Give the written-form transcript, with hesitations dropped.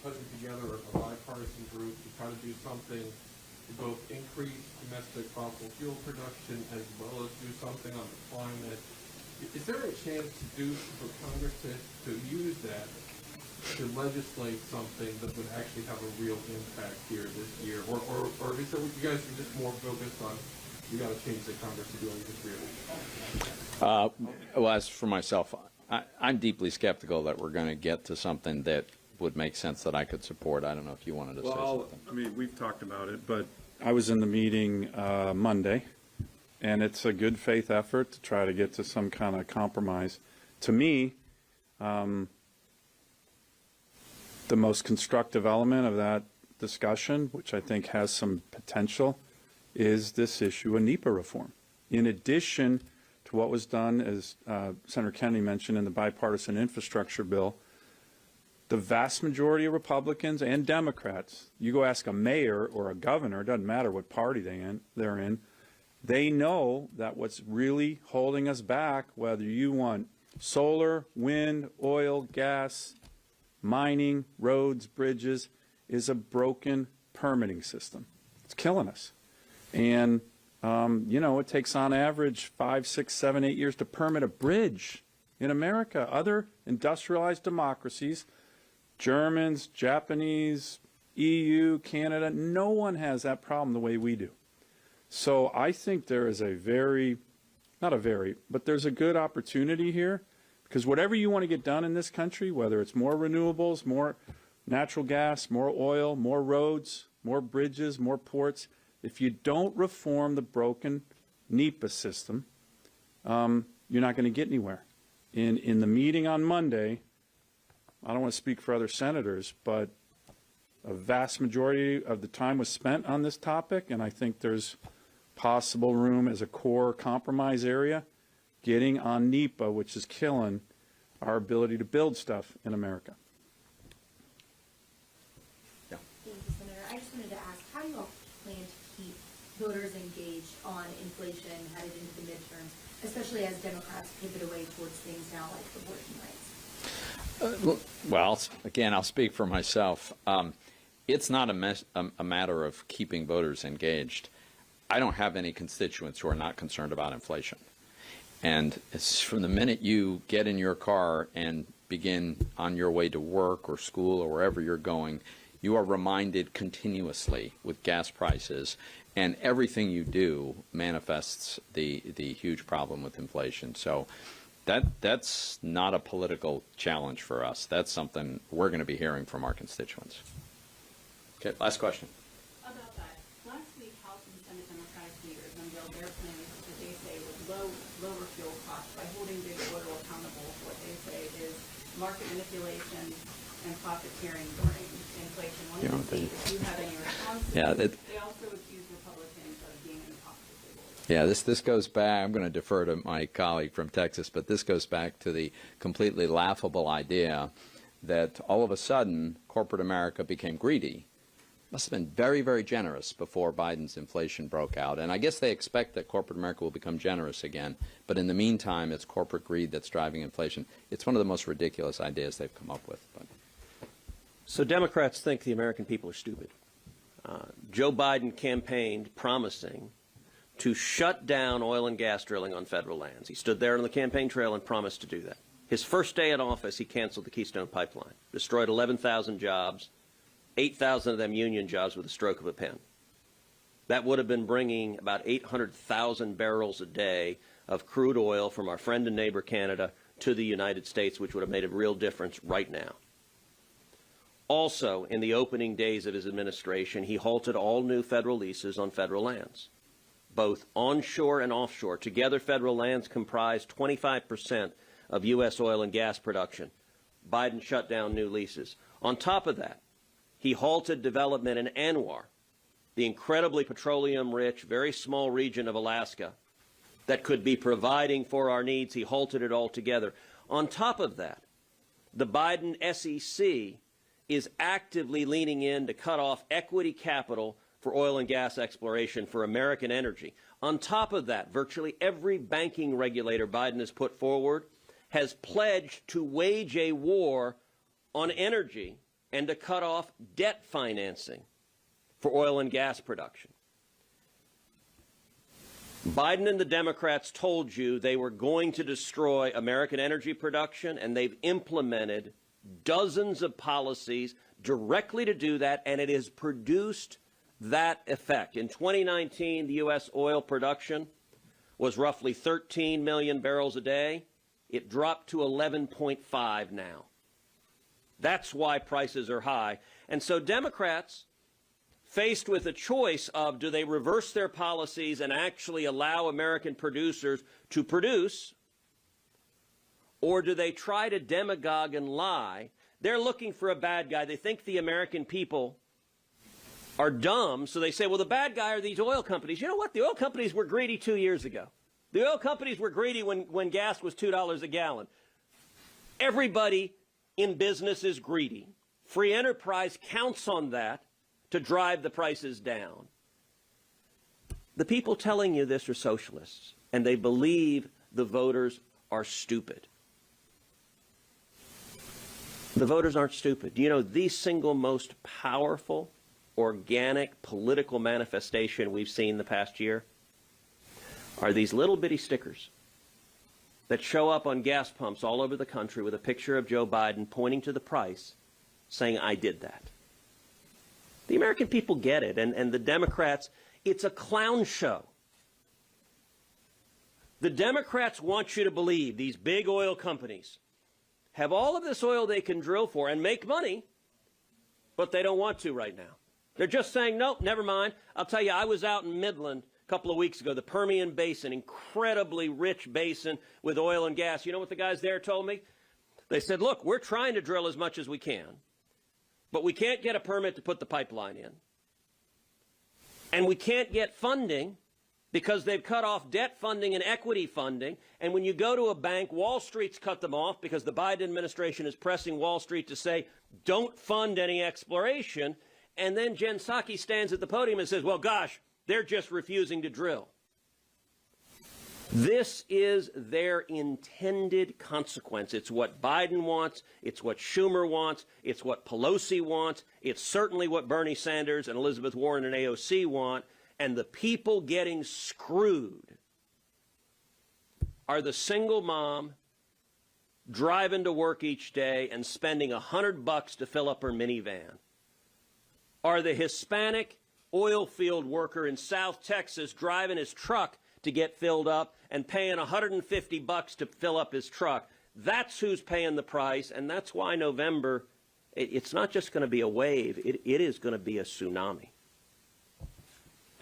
putting together a bipartisan group to try to do something to both increase domestic fossil fuel production as well as do something on the climate. Is there a chance for Congress to use that to legislate something that would actually have a real impact here this year? Or is it you guys are just more focused on you got to change the Congress to do anything real? Well, as for myself, I'm deeply skeptical that we're going to get to something that would make sense that I could support. I don't know if you wanted to say something. I mean, we've talked about it, but I was in the meeting Monday, and it's a good faith effort to try to get to some kind of compromise. To me, the most constructive element of that discussion, which I think has some potential, is this issue of NEPA reform. In addition to what was done, as Senator Kennedy mentioned, in the bipartisan infrastructure bill, the vast majority of Republicans and Democrats, you go ask a mayor or a governor, it doesn't matter what party they're in, they know that what's really holding us back, whether you want solar, wind, oil, gas, mining, roads, bridges, is a broken permitting system. It's killing us. And, you know, it takes on average 5, 6, 7, 8 years to permit a bridge in America. Other industrialized democracies, Germans, Japanese, EU, Canada, no one has that problem the way we do. So I think there is but there's a good opportunity here, because whatever you want to get done in this country, whether it's more renewables, more natural gas, more oil, more roads, more bridges, more ports, if you don't reform the broken NEPA system, you're not going to get anywhere. In the meeting on Monday, I don't want to speak for other senators, but a vast majority of the time was spent on this topic, and I think there's possible room as a core compromise area, getting on NEPA, which is killing our ability to build stuff in America. Yeah. Thank you, Senator. I just wanted to ask, how do you all plan to keep voters engaged on inflation headed into the midterms, especially as Democrats pivot away towards things now like abortion rights? Well, again, I'll speak for myself. It's not a matter of keeping voters engaged. I don't have any constituents who are not concerned about inflation. And it's from the minute you get in your car and begin on your way to work or school or wherever you're going, you are reminded continuously with gas prices, and everything you do manifests the huge problem with inflation. So that's not a political challenge for us. That's something we're going to be hearing from our constituents. Okay, last question. About that, last week House and Senate Democratic leaders unveiled their plans that they say would lower fuel costs by holding big oil accountable for what they say is market manipulation and profiteering during inflation. One of the things, if you have any response to this, they also accuse Republicans of being in pocket of big oil. Yeah, this goes back, I'm going to defer to my colleague from Texas, but this goes back to the completely laughable idea that all of a sudden corporate America became greedy. Must have been very, very generous before Biden's inflation broke out. And I guess they expect that corporate America will become generous again. But in the meantime, it's corporate greed that's driving inflation. It's one of the most ridiculous ideas they've come up with. But. So Democrats think the American people are stupid. Joe Biden campaigned promising to shut down oil and gas drilling on federal lands. He stood there on the campaign trail and promised to do that. His first day in office, he canceled the Keystone Pipeline, destroyed 11,000 jobs, 8,000 of them union jobs with a stroke of a pen. That would have been bringing about 800,000 barrels a day of crude oil from our friend and neighbor Canada to the United States, which would have made a real difference right now. Also, in the opening days of his administration, he halted all new federal leases on federal lands, both onshore and offshore. Together, federal lands comprise 25% of U.S. oil and gas production. Biden shut down new leases. On top of that, he halted development in Anwar, the incredibly petroleum-rich, very small region of Alaska that could be providing for our needs. He halted it altogether. On top of that, the Biden SEC is actively leaning in to cut off equity capital for oil and gas exploration for American energy. On top of that, virtually every banking regulator Biden has put forward has pledged to wage a war on energy and to cut off debt financing for oil and gas production. Biden and the Democrats told you they were going to destroy American energy production, and they've implemented dozens of policies directly to do that, and it has produced that effect. In 2019, the U.S. oil production was roughly 13 million barrels a day. It dropped to 11.5 now. That's why prices are high. And so Democrats, faced with a choice of do they reverse their policies and actually allow American producers to produce, or do they try to demagogue and lie? They're looking for a bad guy. They think the American people are dumb, so they say, well, the bad guy are these oil companies. You know what? The oil companies were greedy 2 years ago. The oil companies were greedy when gas was $2 a gallon. Everybody in business is greedy. Free enterprise counts on that to drive the prices down. The people telling you this are socialists, and they believe the voters are stupid. The voters aren't stupid. Do you know the single most powerful organic political manifestation we've seen the past year are these little bitty stickers that show up on gas pumps all over the country with a picture of Joe Biden pointing to the price, saying, I did that. The American people get it, and the Democrats, it's a clown show. The Democrats want you to believe these big oil companies have all of this oil they can drill for and make money, but they don't want to right now. They're just saying, nope, never mind. I'll tell you, I was out in Midland a couple of weeks ago, the Permian Basin, incredibly rich basin with oil and gas. You know what the guys there told me? They said, look, we're trying to drill as much as we can, but we can't get a permit to put the pipeline in. And we can't get funding because they've cut off debt funding and equity funding. And when you go to a bank, Wall Street's cut them off because the Biden administration is pressing Wall Street to say, don't fund any exploration. And then Jen Psaki stands at the podium and says, well, gosh, they're just refusing to drill. This is their intended consequence. It's what Biden wants. It's what Schumer wants. It's what Pelosi wants. It's certainly what Bernie Sanders and Elizabeth Warren and AOC want. And the people getting screwed are the single mom driving to work each day and spending $100 to fill up her minivan, are the Hispanic oil field worker in South Texas driving his truck to get filled up and paying $150 to fill up his truck. That's who's paying the price, and that's why November, it's not just going to be a wave, it is going to be a tsunami.